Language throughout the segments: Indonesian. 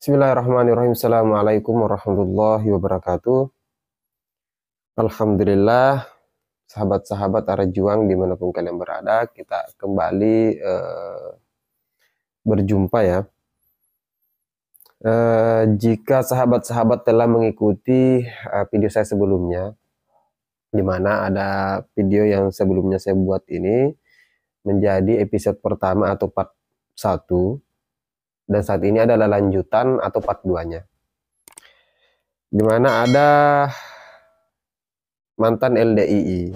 Bismillahirrahmanirrahim. Assalamualaikum warahmatullahi wabarakatuh. Alhamdulillah, sahabat-sahabat arah juang dimanapun kalian berada, kita kembali berjumpa ya. Jika sahabat-sahabat telah mengikuti video saya sebelumnya, di mana ada video yang sebelumnya saya buat ini menjadi episode pertama atau part 1, dan saat ini adalah lanjutan atau part 2-nya. Dimana ada mantan LDII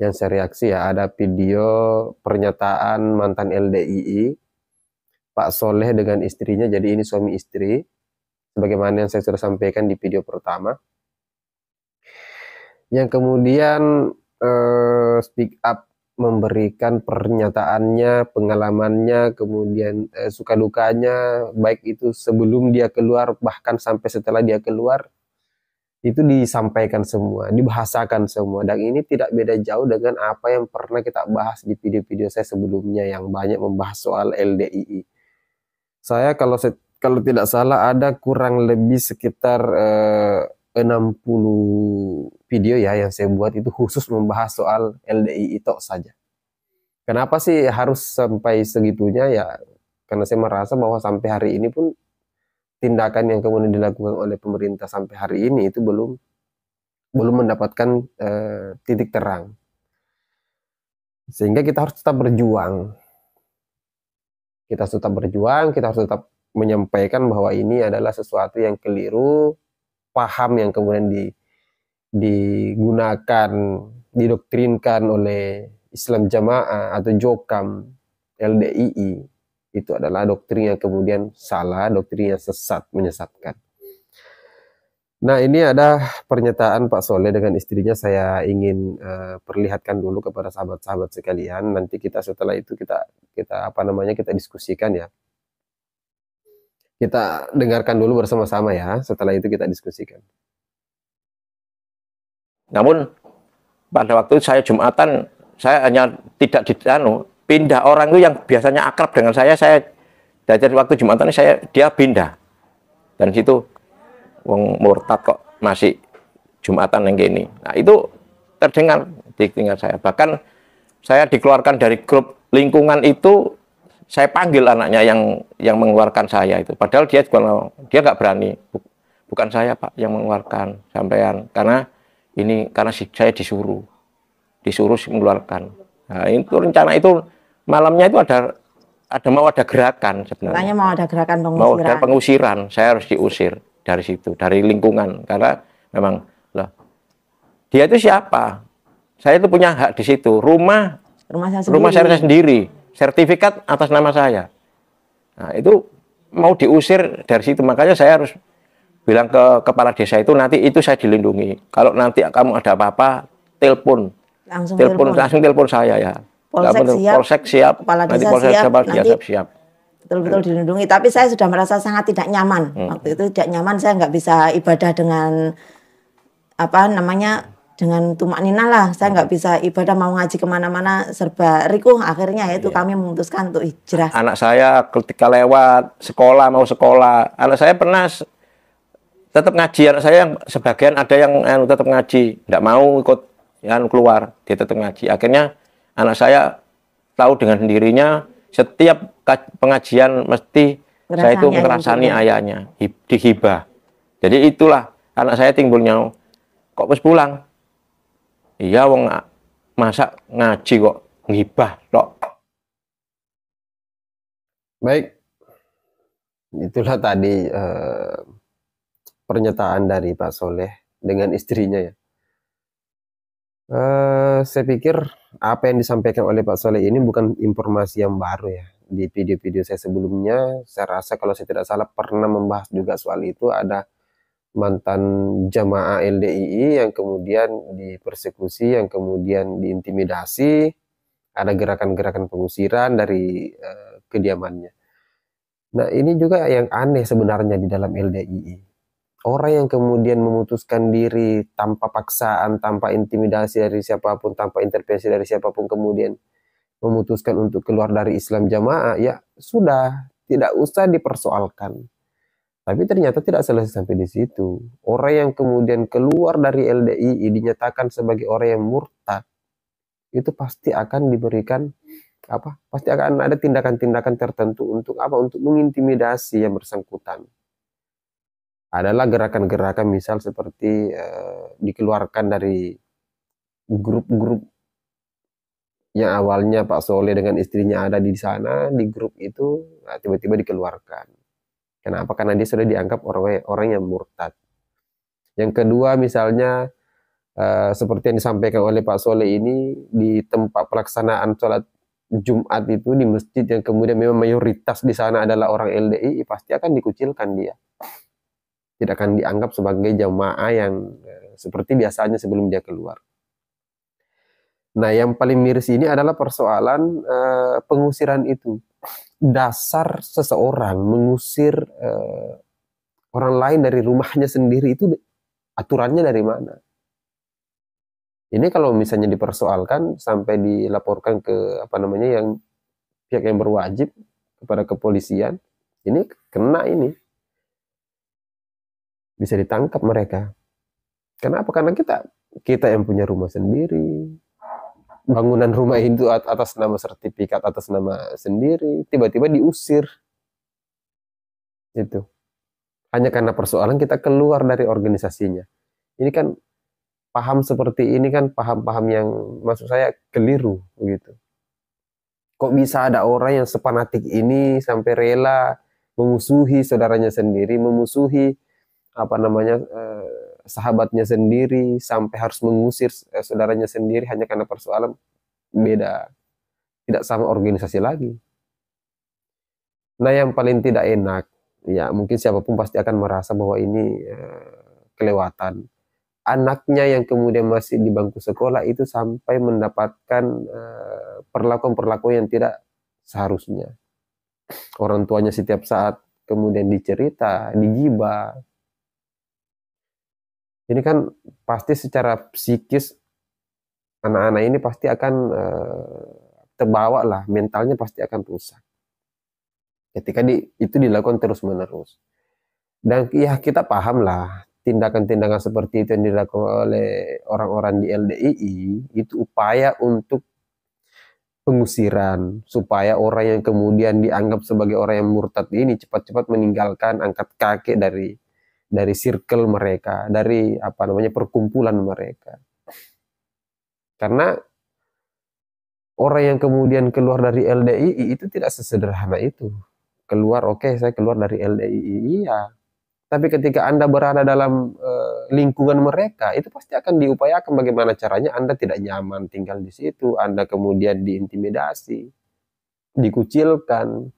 yang saya reaksi ya, ada video pernyataan mantan LDII Pak Soleh dengan istrinya, jadi ini suami istri, sebagaimana yang saya sudah sampaikan di video pertama, yang kemudian speak up, memberikan pernyataannya, pengalamannya, kemudian suka dukanya, baik itu sebelum dia keluar bahkan sampai setelah dia keluar, itu disampaikan semua, dibahasakan semua, dan ini tidak beda jauh dengan apa yang pernah kita bahas di video-video saya sebelumnya yang banyak membahas soal LDII. Saya kalau tidak salah ada kurang lebih sekitar 60 video ya yang saya buat itu khusus membahas soal LDII itu saja. Kenapa sih harus sampai segitunya ya? Karena saya merasa bahwa sampai hari ini pun tindakan yang kemudian dilakukan oleh pemerintah sampai hari ini itu belum mendapatkan titik terang. Sehingga kita harus tetap berjuang. Kita harus tetap berjuang, kita harus tetap menyampaikan bahwa ini adalah sesuatu yang keliru, paham yang kemudian digunakan, didoktrinkan oleh Islam Jamaah atau Jokam LDII, itu adalah doktrin yang kemudian salah, doktrin yang sesat, menyesatkan. Nah, ini ada pernyataan Pak Soleh dengan istrinya, saya ingin perlihatkan dulu kepada sahabat-sahabat sekalian. Nanti kita setelah itu kita diskusikan ya. Kita dengarkan dulu bersama-sama ya, setelah itu kita diskusikan. Namun pada waktu saya Jumatan, saya hanya tidak pindah orang itu yang biasanya akrab dengan saya dari waktu Jumatan dia pindah. Dan situ wong murtad kok masih Jumatan yang gini. Nah, itu terdengar di telinga saya. Bahkan saya dikeluarkan dari grup lingkungan itu, saya panggil anaknya yang mengeluarkan saya itu. Padahal dia nggak berani. Bukan saya Pak yang mengeluarkan sampean, karena saya disuruh mengeluarkan. Nah, itu rencana itu malamnya itu mau ada gerakan sebenarnya. Katanya mau ada gerakan pengusiran. Mau ada pengusiran, saya harus diusir dari situ, dari lingkungan, karena memang dia itu siapa? Saya itu punya hak di situ. Rumah saya sendiri, sertifikat atas nama saya. Nah, itu mau diusir dari situ, makanya saya harus bilang ke kepala desa itu, nanti itu saya dilindungi. Kalau nanti kamu ada apa-apa, langsung telepon saya ya. Polsek siap, kepala desa siap. Betul-betul dilindungi. Tapi saya sudah merasa sangat tidak nyaman. Waktu itu tidak nyaman, saya nggak bisa ibadah dengan dengan tumak nina lah. Saya nggak bisa ibadah, mau ngaji kemana-mana serba rikuh. Akhirnya itu kami memutuskan untuk hijrah. Anak saya ketika lewat mau sekolah, anak saya pernah tetap ngaji. Anak saya yang sebagian ada yang tetap ngaji, tidak mau ikut keluar, dia tetap ngaji. Akhirnya anak saya tahu dengan sendirinya, setiap pengajian mesti saya itu ngerasani ayahnya dihibah. Jadi itulah anak saya timbulnya, kok pas pulang? Iya, wong masa ngaji kok ngibah tok. Baik, itulah tadi pernyataan dari Pak Soleh dengan istrinya ya. Saya pikir apa yang disampaikan oleh Pak Soleh ini bukan informasi yang baru ya. Di video-video saya sebelumnya, saya rasa kalau saya tidak salah pernah membahas juga soal itu. Ada mantan jamaah LDII yang kemudian dipersekusi, yang kemudian diintimidasi, ada gerakan-gerakan pengusiran dari kediamannya. Nah, ini juga yang aneh sebenarnya di dalam LDII. Orang yang kemudian memutuskan diri tanpa paksaan, tanpa intimidasi dari siapapun, tanpa intervensi dari siapapun, kemudian memutuskan untuk keluar dari Islam Jamaah, ya sudah, tidak usah dipersoalkan. Tapi ternyata tidak selesai sampai di situ. Orang yang kemudian keluar dari LDII dinyatakan sebagai orang yang murtad, itu pasti akan diberikan apa? Pasti akan ada tindakan-tindakan tertentu untuk apa? Untuk mengintimidasi yang bersangkutan. Adalah gerakan-gerakan misal seperti dikeluarkan dari grup-grup yang awalnya Pak Soleh dengan istrinya ada di sana, di grup itu, nah, tiba-tiba dikeluarkan. Kenapa? Karena dia sudah dianggap orang yang murtad. Yang kedua misalnya seperti yang disampaikan oleh Pak Soleh ini di tempat pelaksanaan sholat Jumat itu di masjid yang kemudian memang mayoritas di sana adalah orang LDI, pasti akan dikucilkan dia. Tidak akan dianggap sebagai jamaah yang seperti biasanya sebelum dia keluar. Nah, yang paling miris ini adalah persoalan pengusiran itu. Dasar seseorang mengusir orang lain dari rumahnya sendiri itu aturannya dari mana? Ini kalau misalnya dipersoalkan sampai dilaporkan ke apa namanya yang pihak yang berwajib kepada kepolisian, ini kena ini. Bisa ditangkap mereka. Kenapa? Karena kita yang punya rumah sendiri. Bangunan rumah itu atas nama sertifikat, atas nama sendiri, tiba-tiba diusir. Itu. Hanya karena persoalan kita keluar dari organisasinya. Ini kan paham seperti ini kan paham-paham yang maksud saya keliru begitu. Kok bisa ada orang yang sepanatik ini sampai rela memusuhi saudaranya sendiri, memusuhi apa namanya sahabatnya sendiri, sampai harus mengusir saudaranya sendiri hanya karena persoalan beda, tidak sama organisasi lagi. Nah, yang paling tidak enak, ya mungkin siapapun pasti akan merasa bahwa ini kelewatan. Anaknya yang kemudian masih di bangku sekolah itu sampai mendapatkan perlakuan-perlakuan yang tidak seharusnya. Orang tuanya setiap saat kemudian dicerita, digibah. Ini kan pasti secara psikis anak-anak ini pasti akan terbawa lah, mentalnya pasti akan rusak. Ketika itu dilakukan terus-menerus. Dan ya kita paham lah, tindakan-tindakan seperti itu yang dilakukan oleh orang-orang di LDII, itu upaya untuk pengusiran, supaya orang yang kemudian dianggap sebagai orang yang murtad ini cepat-cepat meninggalkan, angkat kaki dari circle mereka, dari apa namanya perkumpulan mereka. Karena orang yang kemudian keluar dari LDII itu tidak sesederhana itu. Keluar, oke, saya keluar dari LDII, iya. Tapi ketika Anda berada dalam lingkungan mereka, itu pasti akan diupayakan bagaimana caranya Anda tidak nyaman tinggal di situ, Anda kemudian diintimidasi, dikucilkan,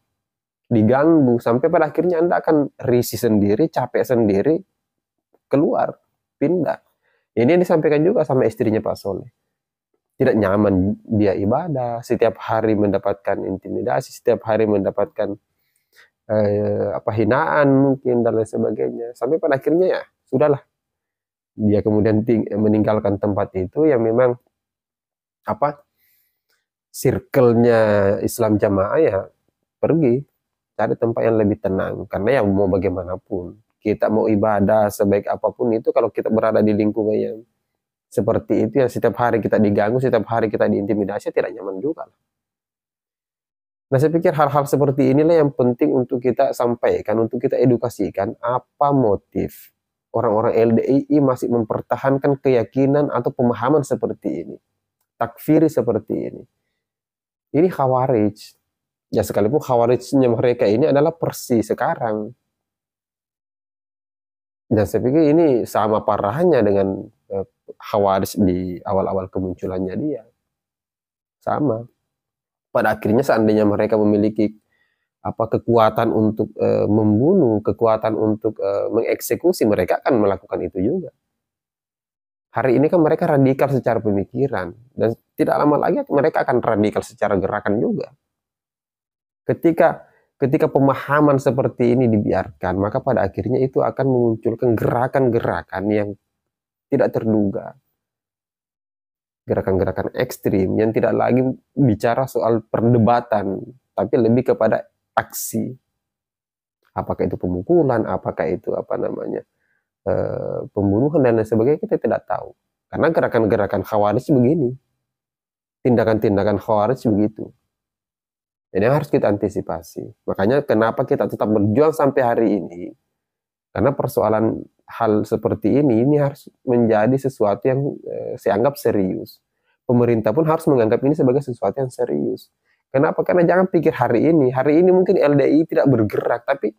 diganggu, sampai pada akhirnya Anda akan risih sendiri, capek sendiri, keluar, pindah. Ini disampaikan juga sama istrinya Pak Soleh. Tidak nyaman dia ibadah, setiap hari mendapatkan intimidasi, setiap hari mendapatkan hinaan mungkin dan lain sebagainya. Sampai pada akhirnya ya sudahlah. Dia kemudian meninggalkan tempat itu yang memang circle-nya Islam Jamaah, ya pergi cari tempat yang lebih tenang. Karena ya mau bagaimanapun, kita mau ibadah sebaik apapun itu, kalau kita berada di lingkungan yang seperti itu, yang setiap hari kita diganggu, setiap hari kita diintimidasi, tidak nyaman juga. Nah, saya pikir hal-hal seperti inilah yang penting untuk kita sampaikan, untuk kita edukasikan apa motif orang-orang LDII masih mempertahankan keyakinan atau pemahaman seperti ini, takfiri seperti ini. Ini khawarij. Ya, sekalipun khawarijnya mereka ini adalah persis sekarang. Dan saya pikir ini sama parahnya dengan khawarij di awal-awal kemunculannya dia. Sama. Pada akhirnya seandainya mereka memiliki kekuatan untuk membunuh, kekuatan untuk mengeksekusi, mereka akan melakukan itu juga. Hari ini kan mereka radikal secara pemikiran, dan tidak lama lagi mereka akan radikal secara gerakan juga. Ketika pemahaman seperti ini dibiarkan, maka pada akhirnya itu akan memunculkan gerakan-gerakan yang tidak terduga. Gerakan-gerakan ekstrim yang tidak lagi bicara soal perdebatan, tapi lebih kepada aksi. Apakah itu pemukulan, apakah itu apa namanya pembunuhan dan lain sebagainya, kita tidak tahu. Karena gerakan-gerakan khawarij begini, tindakan-tindakan khawarij begitu. Jadi harus kita antisipasi. Makanya kenapa kita tetap berjuang sampai hari ini? Karena persoalan hal seperti ini harus menjadi sesuatu yang saya anggap serius. Pemerintah pun harus menganggap ini sebagai sesuatu yang serius. Kenapa? Karena jangan pikir hari ini mungkin LDI tidak bergerak, tapi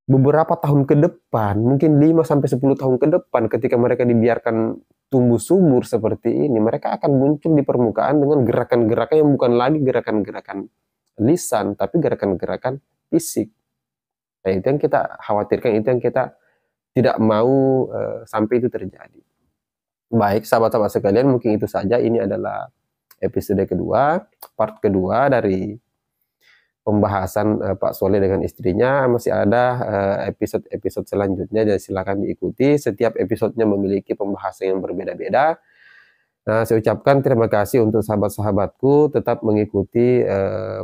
beberapa tahun ke depan, mungkin 5-10 tahun ke depan, ketika mereka dibiarkan tumbuh subur seperti ini, mereka akan muncul di permukaan dengan gerakan-gerakan yang bukan lagi gerakan-gerakan lisan, tapi gerakan-gerakan fisik. Nah, itu yang kita khawatirkan, itu yang kita tidak mau sampai itu terjadi. Baik, sahabat-sahabat sekalian, mungkin itu saja. Ini adalah episode kedua, part kedua dari pembahasan Pak Soleh dengan istrinya. Masih ada episode-episode selanjutnya, jadi silakan diikuti. Setiap episodenya memiliki pembahasan yang berbeda-beda. Nah, saya ucapkan terima kasih untuk sahabat-sahabatku tetap mengikuti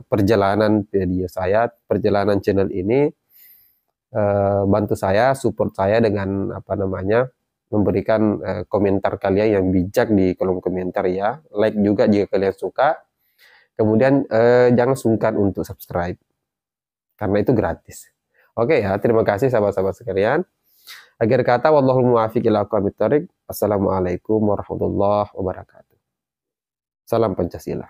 perjalanan video saya, perjalanan channel ini. Bantu saya, support saya dengan apa namanya, memberikan komentar kalian yang bijak di kolom komentar ya. Like juga jika kalian suka. Kemudian jangan sungkan untuk subscribe, karena itu gratis. Oke ya, terima kasih sahabat-sahabat sekalian. Akhir kata, wallahul muwaffiq ila aqwamit thoriq. Assalamualaikum warahmatullahi wabarakatuh. Salam Pancasila.